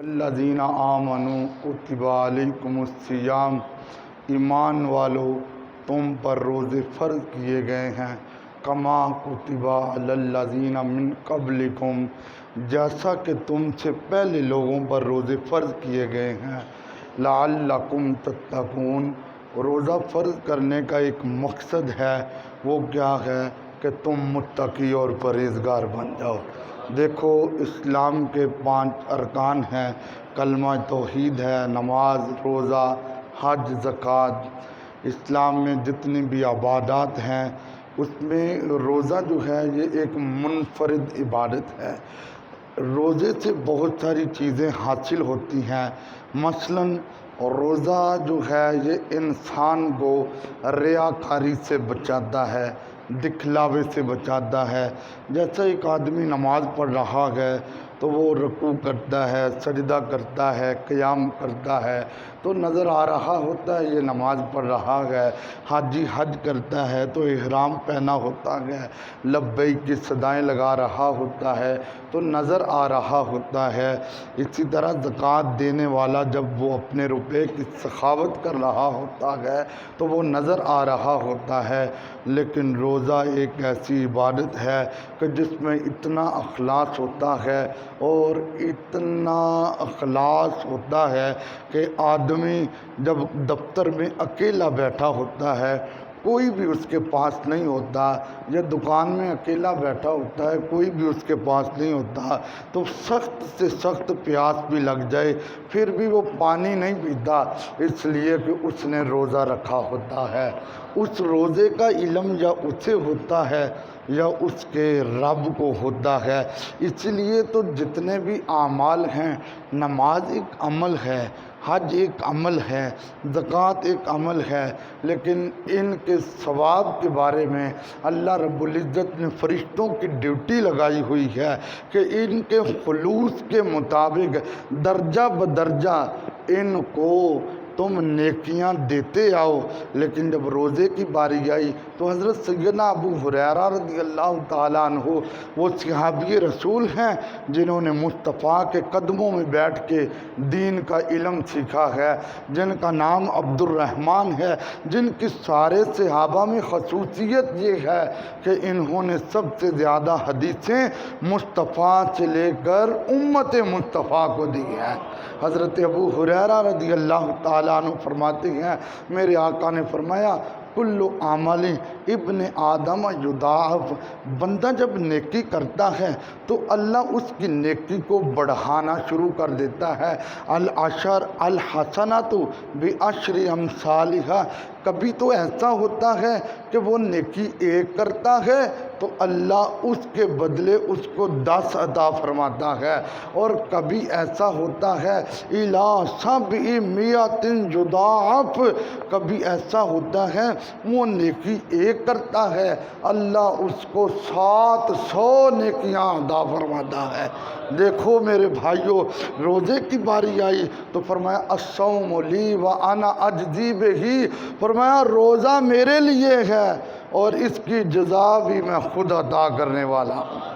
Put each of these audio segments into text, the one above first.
الذین آمنوا کتب علیکم الصیام، ایمان والو تم پر روزے فرض کیے گئے ہیں، کما کتب علی الذین من قبلکم، جیسا کہ تم سے پہلے لوگوں پر روزے فرض کیے گئے ہیں، لعلکم تتقون۔ روزہ فرض کرنے کا ایک مقصد ہے، وہ کیا ہے کہ تم متقی اور پرہیزگار بن جاؤ۔ دیکھو اسلام کے 5 ارکان ہیں، کلمہ توحید ہے، نماز، روزہ، حج، زکوٰۃ۔ اسلام میں جتنی بھی عبادات ہیں اس میں روزہ جو ہے یہ ایک منفرد عبادت ہے۔ روزے سے بہت ساری چیزیں حاصل ہوتی ہیں، مثلاً روزہ جو ہے یہ انسان کو ریاکاری سے بچاتا ہے، دکھلاوے سے بچاتا ہے۔ جیسا ایک آدمی نماز پڑھ رہا ہے تو وہ رکوع کرتا ہے، سجدہ کرتا ہے، قیام کرتا ہے تو نظر آ رہا ہوتا ہے یہ نماز پڑھ رہا ہے۔ حاجی حج کرتا ہے تو احرام پہنا ہوتا ہے، لبیک کی صدائیں لگا رہا ہوتا ہے تو نظر آ رہا ہوتا ہے۔ اسی طرح زکوٰۃ دینے والا جب وہ اپنے روپے کی سخاوت کر رہا ہوتا ہے تو وہ نظر آ رہا ہوتا ہے۔ لیکن روزہ ایک ایسی عبادت ہے کہ جس میں اتنا اخلاص ہوتا ہے اور اتنا اخلاص ہوتا ہے کہ آدمی جب دفتر میں اکیلا بیٹھا ہوتا ہے، کوئی بھی اس کے پاس نہیں ہوتا، یا دکان میں اکیلا بیٹھا ہوتا ہے، کوئی بھی اس کے پاس نہیں ہوتا، تو سخت سے سخت پیاس بھی لگ جائے پھر بھی وہ پانی نہیں پیتا، اس لیے کہ اس نے روزہ رکھا ہوتا ہے۔ اس روزے کا علم یا اسے ہوتا ہے یا اس کے رب کو ہوتا ہے۔ اس لیے تو جتنے بھی اعمال ہیں، نماز ایک عمل ہے، حج ایک عمل ہے، زکوٰۃ ایک عمل ہے، لیکن ان کے ثواب کے بارے میں اللہ رب العزت نے فرشتوں کی ڈیوٹی لگائی ہوئی ہے کہ ان کے خلوص کے مطابق درجہ بدرجہ ان کو تم نیکیاں دیتے آؤ۔ لیکن جب روزے کی باری آئی تو حضرت سیدنا ابو ہریرہ رضی اللہ تعالیٰ عنہ، وہ صحابی رسول ہیں جنہوں نے مصطفیٰ کے قدموں میں بیٹھ کے دین کا علم سیکھا ہے، جن کا نام عبد الرحمن ہے، جن کی سارے صحابہ میں خصوصیت یہ ہے کہ انہوں نے سب سے زیادہ حدیثیں مصطفیٰ سے لے کر امت مصطفیٰ کو دی ہیں۔ حضرت ابو ہریرہ رضی اللہ تعالیٰ عنہ فرماتے ہیں، میرے آقا نے فرمایا کل عمل ابن آدم یضاعف، بندہ جب نیکی کرتا ہے تو اللہ اس کی نیکی کو بڑھانا شروع کر دیتا ہے۔ العشر الحسنۃ بعشر امثالها، کبھی تو ایسا ہوتا ہے کہ وہ نیکی ایک کرتا ہے تو اللہ اس کے بدلے اس کو 10 عطا فرماتا ہے، اور کبھی ایسا ہوتا ہے الی 700 یضاعف، کبھی ایسا ہوتا ہے وہ نیکی ایک کرتا ہے اللہ اس کو 700 نیکیاں عطا فرماتا ہے۔ دیکھو میرے بھائیوں، روزے کی باری آئی تو فرمایا الصوم لی وانا اجزی بہ، فرمایا روزہ میرے لیے ہے اور اس کی جزا بھی میں خود عطا کرنے والا ہوں۔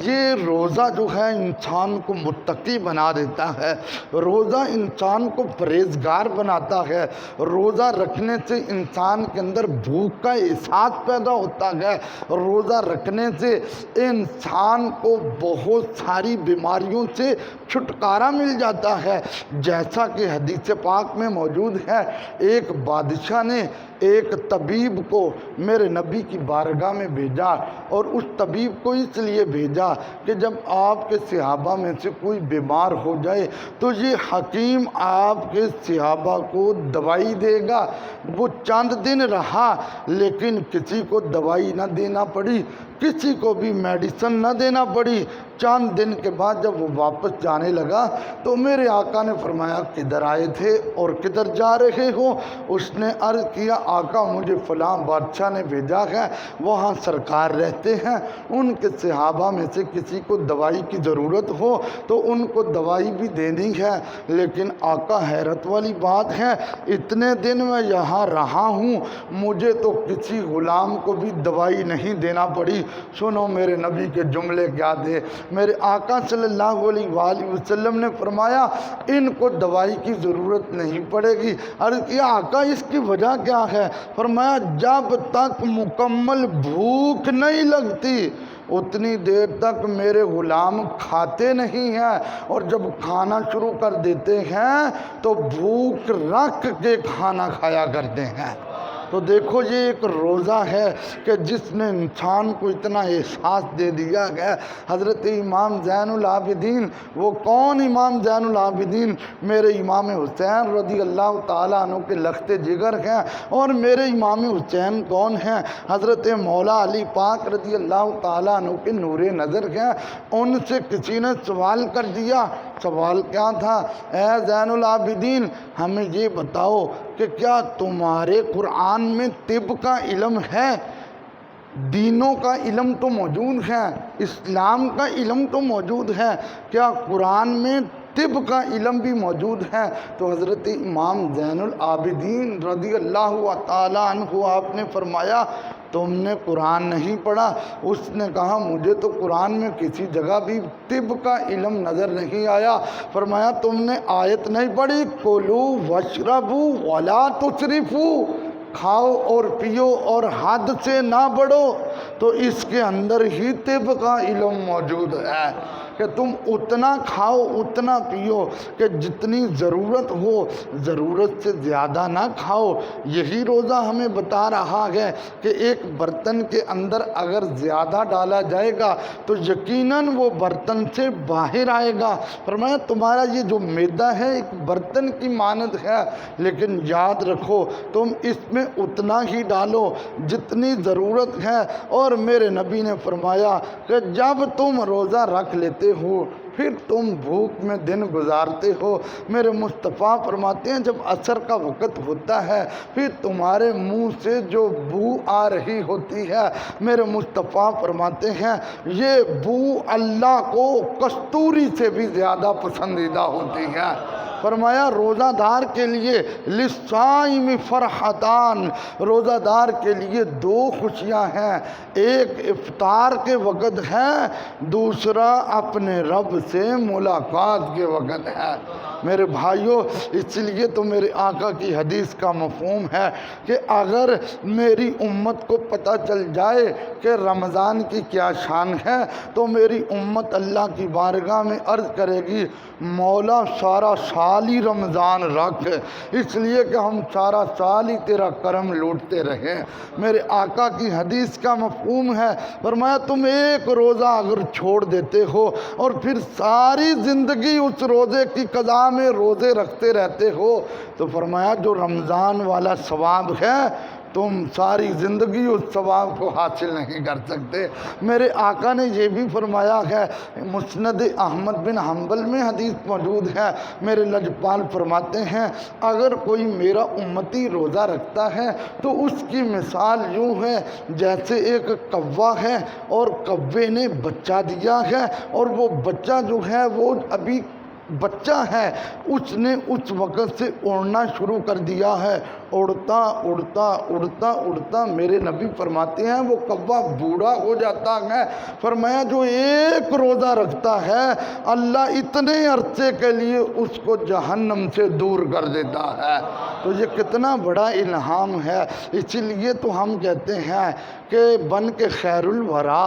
یہ روزہ جو ہے انسان کو متقی بنا دیتا ہے، روزہ انسان کو پرہیزگار بناتا ہے، روزہ رکھنے سے انسان کے اندر بھوک کا احساس پیدا ہوتا ہے، روزہ رکھنے سے انسان کو بہت ساری بیماریوں سے چھٹکارا مل جاتا ہے۔ جیسا کہ حدیث پاک میں موجود ہے، ایک بادشاہ نے ایک طبیب کو میرے نبی کی بارگاہ میں بھیجا، اور اس طبیب کو اس لیے بھیجا کہ جب آپ کے صحابہ میں سے کوئی بیمار ہو جائے تو یہ حکیم آپ کے صحابہ کو دوائی دے گا۔ وہ چند دن رہا لیکن کسی کو دوائی نہ دینا پڑی، کسی کو بھی میڈیسن نہ دینا پڑی۔ چند دن کے بعد جب وہ واپس جانے لگا تو میرے آقا نے فرمایا کدھر آئے تھے اور کدھر جا رہے ہو؟ اس نے عرض کیا آقا مجھے فلاں بادشاہ نے بھیجا ہے، وہاں سرکار رہتے ہیں، ان کے صحابہ میں سے کسی کو دوائی کی ضرورت ہو تو ان کو دوائی بھی دینی ہے۔ لیکن آقا حیرت والی بات ہے، اتنے دن میں یہاں رہا ہوں، مجھے تو کسی غلام کو بھی دوائی نہیں دینا پڑی۔ سنو میرے نبی کے جملے کیا تھے۔ میرے آقا صلی اللہ علیہ وآلہ وسلم نے فرمایا ان کو دوائی کی ضرورت نہیں پڑے گی۔ عرض کیا آقا اس کی وجہ کیا ہے؟ فرمایا جب تک مکمل بھوک نہیں لگتی اتنی دیر تک میرے غلام کھاتے نہیں ہیں، اور جب کھانا شروع کر دیتے ہیں تو بھوک رکھ کے کھانا کھایا کرتے ہیں۔ تو دیکھو یہ ایک روزہ ہے کہ جس نے انسان کو اتنا احساس دے دیا ہے۔ حضرت امام زین العابدین، وہ کون امام زین العابدین؟ میرے امام حسین رضی اللہ تعالیٰ عنہ کے لخت جگر ہیں، اور میرے امام حسین کون ہیں؟ حضرت مولا علی پاک رضی اللہ تعالیٰ عنہ کے نور نظر ہیں۔ ان سے کسی نے سوال کر دیا، سوال کیا تھا؟ اے زین العابدین ہمیں یہ بتاؤ کہ کیا تمہارے قرآن میں طب کا علم ہے؟ دینوں کا علم تو موجود ہے، اسلام کا علم تو موجود ہے، کیا قرآن میں طب کا علم بھی موجود ہے؟ تو حضرت امام زین العابدین رضی اللہ تعالیٰ عنہ آپ نے فرمایا تم نے قرآن نہیں پڑھا؟ اس نے کہا مجھے تو قرآن میں کسی جگہ بھی طب کا علم نظر نہیں آیا۔ فرمایا تم نے آیت نہیں پڑھی کلوا واشربوا ولا تسرفوا، کھاؤ اور پیو اور حد سے نہ بڑھو؟ تو اس کے اندر ہی طب کا علم موجود ہے کہ تم اتنا کھاؤ اتنا پیو کہ جتنی ضرورت ہو، ضرورت سے زیادہ نہ کھاؤ۔ یہی روزہ ہمیں بتا رہا ہے کہ ایک برتن کے اندر اگر زیادہ ڈالا جائے گا تو یقیناً وہ برتن سے باہر آئے گا۔ فرمایا تمہارا یہ جو معدہ ہے ایک برتن کی مانند ہے، لیکن یاد رکھو تم اس میں اتنا ہی ڈالو جتنی ضرورت ہے۔ اور میرے نبی نے فرمایا کہ جب تم روزہ رکھ لیتے ہو پھر تم بھوک میں دن گزارتے ہو، میرے مصطفیٰ فرماتے ہیں جب عصر کا وقت ہوتا ہے پھر تمہارے منہ سے جو بو آ رہی ہوتی ہے، میرے مصطفیٰ فرماتے ہیں یہ بو اللہ کو کستوری سے بھی زیادہ پسندیدہ ہوتی ہے۔ فرمایا روزہ دار کے لیے للصائم فرحتان، روزہ دار کے لیے دو خوشیاں ہیں، ایک افطار کے وقت ہے، دوسرا اپنے رب سے ملاقات کے وقت ہے۔ میرے بھائیوں اس لیے تو میرے آقا کی حدیث کا مفہوم ہے کہ اگر میری امت کو پتہ چل جائے کہ رمضان کی کیا شان ہے تو میری امت اللہ کی بارگاہ میں عرض کرے گی مولا سارا سال ہی رمضان رکھ، اس لیے کہ ہم سارا سال ہی تیرا کرم لوٹتے رہیں۔ میرے آقا کی حدیث کا مفہوم ہے، فرمایا تم ایک روزہ اگر چھوڑ دیتے ہو اور پھر ساری زندگی اس روزے کی قضا میں روزے رکھتے رہتے ہو تو فرمایا جو رمضان والا ثواب ہے تم ساری زندگی اس ثواب کو حاصل نہیں کر سکتے۔ میرے آقا نے یہ بھی فرمایا ہے، مسند احمد بن حنبل میں حدیث موجود ہے، میرے لجپال فرماتے ہیں اگر کوئی میرا امتی روزہ رکھتا ہے تو اس کی مثال یوں ہے جیسے ایک کوا ہے اور کوے نے بچہ دیا ہے، اور وہ بچہ جو ہے وہ ابھی بچہ ہے، اس نے اس وقت سے اڑنا شروع کر دیا ہے، اڑتا اڑتا اڑتا اڑتا میرے نبی فرماتے ہیں وہ کوا بوڑھا ہو جاتا ہے۔ فرمایا جو ایک روزہ رکھتا ہے اللہ اتنے عرصے کے لیے اس کو جہنم سے دور کر دیتا ہے۔ تو یہ کتنا بڑا الہام ہے، اسی لیے تو ہم کہتے ہیں کہ بن کے خیر الورا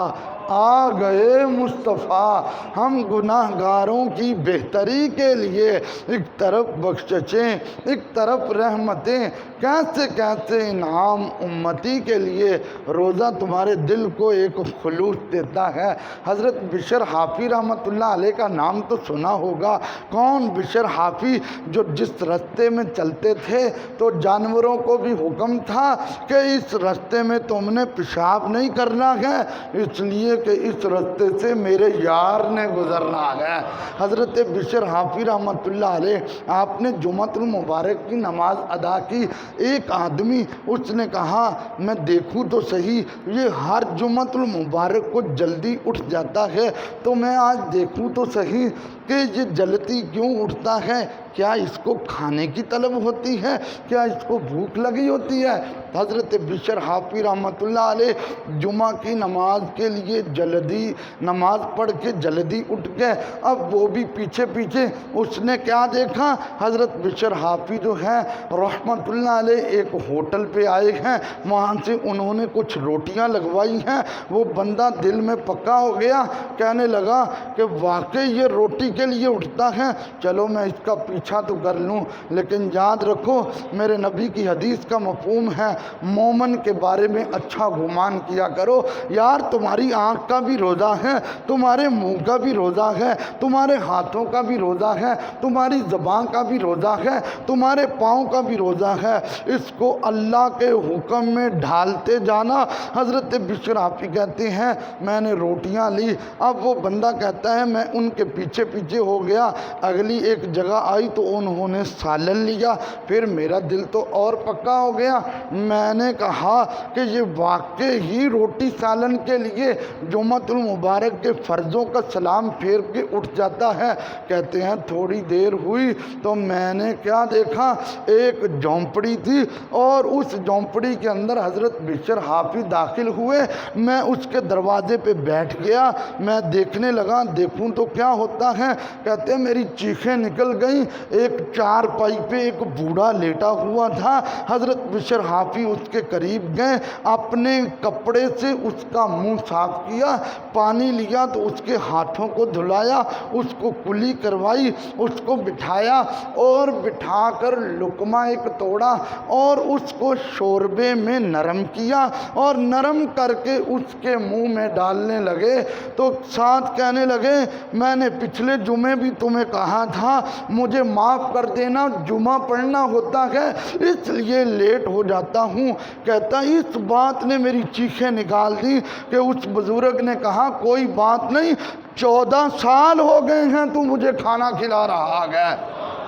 آ گئے مصطفیٰ، ہم گناہ گاروں کی بہتری کے لیے ایک طرف بخششیں ایک طرف رحمتیں، کیسے کیسے انعام امتی کے لیے۔ روزہ تمہارے دل کو ایک خلوص دیتا ہے۔ حضرت بشر حافی رحمۃ اللہ علیہ کا نام تو سنا ہوگا۔ کون بشر حافی؟ جو جس رستے میں چلتے تھے تو جانوروں کو بھی حکم تھا کہ اس رستے میں تم نے پیشاب پیشاب نہیں کرنا ہے، اس لیے کہ اس رستے سے میرے یار نے گزرنا ہے۔ حضرت بشر حافی رحمۃ اللہ علیہ، آپ نے جمعۃ المبارک کی نماز ادا کی۔ ایک آدمی اس نے کہا میں دیکھوں تو صحیح، یہ ہر جمعۃ المبارک کو جلدی اٹھ جاتا ہے، تو میں آج دیکھوں تو صحیح کہ یہ جلدی کیوں اٹھتا ہے، کیا اس کو کھانے کی طلب ہوتی ہے، کیا اس کو بھوک لگی ہوتی ہے؟ حضرت بشر حافی رحمۃ اللہ علیہ جمعہ کی نماز کے لیے جلدی نماز پڑھ کے جلدی اٹھ گئے۔ اب وہ بھی پیچھے پیچھے، اس نے کیا دیکھا، حضرت بشر حافی جو ہیں رحمۃ اللہ علیہ ایک ہوٹل پہ آئے ہیں، وہاں سے انہوں نے کچھ روٹیاں لگوائی ہیں۔ وہ بندہ دل میں پکا ہو گیا، کہنے لگا کہ واقعی یہ روٹی کے لیے اٹھتا ہے، چلو میں اس کا پیچھا تو کر لوں، لیکن یاد رکھو میرے نبی کی حدیث کا مفہوم ہے مومن کے بارے میں اچھا گمان کیا کرو۔ یار تمہاری آنکھ کا بھی روزہ ہے، تمہارے منہ کا بھی روزہ ہے، تمہارے ہاتھوں کا بھی روزہ ہے، تمہاری زبان کا بھی روزہ ہے، تمہارے پاؤں کا بھی روزہ ہے، اس کو اللہ کے حکم میں ڈھالتے جانا۔ حضرت بشر حافی کہتے ہیں میں نے روٹیاں لی، اب وہ بندہ کہتا ہے میں ان کے پیچھے پیچھے ہو گیا، اگلی ایک جگہ آئی تو انہوں نے سالن لیا، پھر میرا دل تو اور پکا ہو گیا۔ میں نے کہا کہ یہ واقعی ہی روٹی سالن کے لیے جمعۃ المبارک کے فرضوں کا سلام پھیر کے اٹھ جاتا ہے۔ کہتے ہیں تھوڑی دیر ہوئی تو میں نے کیا دیکھا، ایک جھونپڑی تھی اور اس جھونپڑی کے اندر حضرت بشر حافی داخل ہوئے۔ میں اس کے دروازے پہ بیٹھ گیا، میں دیکھنے لگا، دیکھوں تو کیا ہوتا ہے۔ کہتے ہیں میری چیخیں نکل گئیں۔ ایک چارپائی پہ ایک بوڑھا لیٹا ہوا تھا، حضرت بشر حافی اس کے قریب گئے، اپنے کپڑے سے اس کا منہ صاف کیا، پانی لیا تو اس کے ہاتھوں کو دھلایا، اس کو کلی کروائی، اس کو بٹھایا اور بٹھا کر لقمہ ایک توڑا اور اس کو شوربے میں نرم کیا اور نرم کر کے اس کے منہ میں ڈالنے لگے تو ساتھ کہنے لگے میں نے پچھلے جمعے بھی تمہیں کہا تھا مجھے معاف کر دینا، جمعہ پڑھنا ہوتا ہے اس لیے لیٹ ہو جاتا ہوں۔ کہتا اس بات نے میری چیخیں نکال دی کہ اس بزرگ نے کہا کوئی بات نہیں، 14 سال ہو گئے ہیں تو مجھے کھانا کھلا رہا ہے،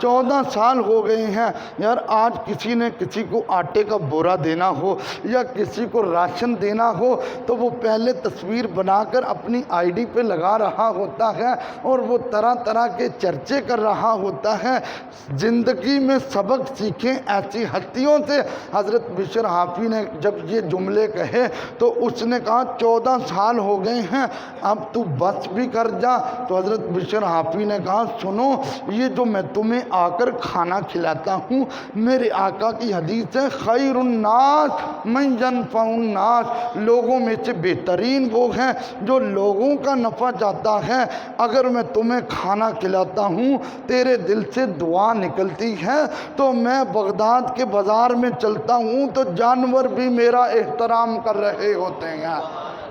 14 سال ہو گئے ہیں۔ یار آج کسی نے کسی کو آٹے کا بورا دینا ہو یا کسی کو راشن دینا ہو تو وہ پہلے تصویر بنا کر اپنی آئی ڈی پہ لگا رہا ہوتا ہے اور وہ طرح طرح کے چرچے کر رہا ہوتا ہے۔ زندگی میں سبق سیکھیں ایسی ہستیوں سے۔ حضرت بشر حافی نے جب یہ جملے کہے تو اس نے کہا 14 سال ہو گئے ہیں، اب تو بس بھی کر جا۔ تو حضرت بشر حافی نے کہا سنو، یہ جو میں تمہیں آ کر کھانا کھلاتا ہوں میرے آقا کی حدیث ہے خیر الناس من ینفع الناس، لوگوں میں سے بہترین وہ ہیں جو لوگوں کا نفع چاہتا ہے۔ اگر میں تمہیں کھانا کھلاتا ہوں تیرے دل سے دعا نکلتی ہے تو میں بغداد کے بازار میں چلتا ہوں تو جانور بھی میرا احترام کر رہے ہوتے ہیں۔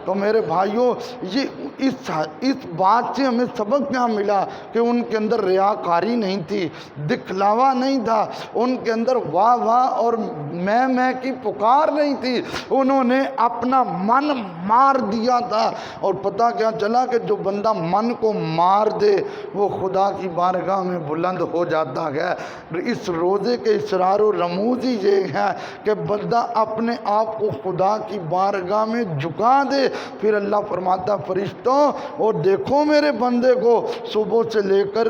تو میرے بھائیوں یہ اس بات سے ہمیں سبق کیا ملا کہ ان کے اندر ریاکاری نہیں تھی، دکھلاوا نہیں تھا، ان کے اندر واہ واہ اور میں کی پکار نہیں تھی، انہوں نے اپنا من مار دیا تھا۔ اور پتہ کیا چلا کہ جو بندہ من کو مار دے وہ خدا کی بارگاہ میں بلند ہو جاتا ہے۔ اس روزے کے اسرار و رموز ہی یہ ہے کہ بندہ اپنے آپ کو خدا کی بارگاہ میں جھکا دے، پھر اللہ فرماتا فرشتوں اور دیکھو میرے بندے کو صبح سے لے کر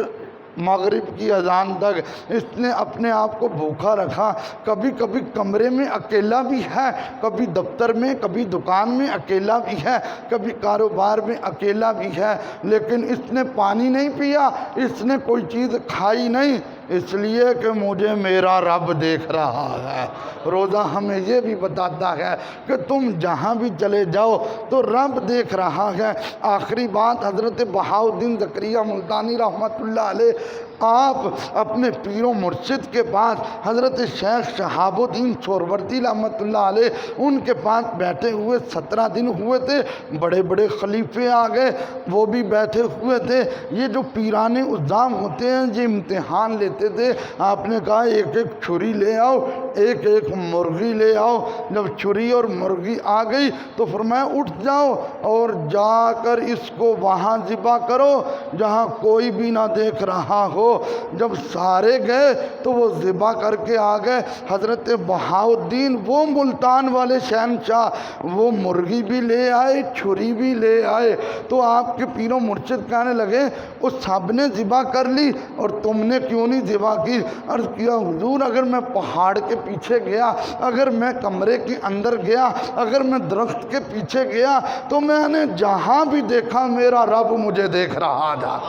مغرب کی اذان تک اس نے اپنے آپ کو بھوکا رکھا، کبھی کبھی کمرے میں اکیلا بھی ہے، کبھی دفتر میں، کبھی دکان میں اکیلا بھی ہے، کبھی کاروبار میں اکیلا بھی ہے، لیکن اس نے پانی نہیں پیا، اس نے کوئی چیز کھائی نہیں، اس لیے کہ مجھے میرا رب دیکھ رہا ہے۔ روزہ ہمیں یہ بھی بتاتا ہے کہ تم جہاں بھی چلے جاؤ تو رب دیکھ رہا ہے۔ آخری بات، حضرت بہاؤالدین زکریا ملتانی رحمۃ اللہ علیہ آپ اپنے پیر و مرشد کے پاس حضرت شیخ شہاب الدین سہروردی رحمۃ اللہ علیہ ان کے پاس بیٹھے ہوئے 17 دن ہوئے تھے، بڑے بڑے خلیفے آ گئے، وہ بھی بیٹھے ہوئے تھے۔ یہ جو پیران عظام ہوتے ہیں یہ امتحان لیتے تھے۔ آپ نے کہا ایک ایک چھری لے آؤ، ایک ایک مرغی لے آؤ۔ جب چھری اور مرغی آ گئی تو فرمایا اٹھ جاؤ اور جا کر اس کو وہاں ذبح کرو جہاں کوئی بھی نہ دیکھ رہا ہو۔ جب سارے گئے تو وہ ذبح کر کے آ گئے۔ حضرت بہاؤالدین وہ ملتان والے شہنشاہ وہ مرغی بھی لے آئے، چھری بھی لے آئے۔ تو آپ کے پیر و مرشد کہنے لگے اس سب نے ذبح کر لی اور تم نے کیوں نہیں ذبح کی؟ عرض کیا حضور اگر میں پہاڑ کے پیچھے گیا، اگر میں کمرے کے اندر گیا، اگر میں درخت کے پیچھے گیا تو میں نے جہاں بھی دیکھا میرا رب مجھے دیکھ رہا تھا۔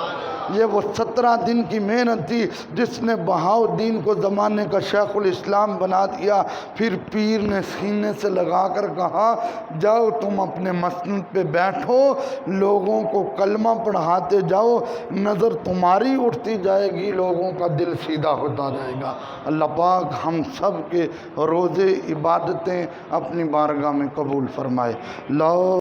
یہ وہ 17 دن کی محنت تھی جس نے بہاؤالدین کو زمانے کا شیخ الاسلام بنا دیا۔ پھر پیر نے سینے سے لگا کر کہا جاؤ تم اپنے مسند پہ بیٹھو، لوگوں کو کلمہ پڑھاتے جاؤ، نظر تمہاری اٹھتی جائے گی، لوگوں کا دل سیدھا ہوتا جائے گا۔ اللہ پاک ہم سب کے روزے عبادتیں اپنی بارگاہ میں قبول فرمائے۔ لا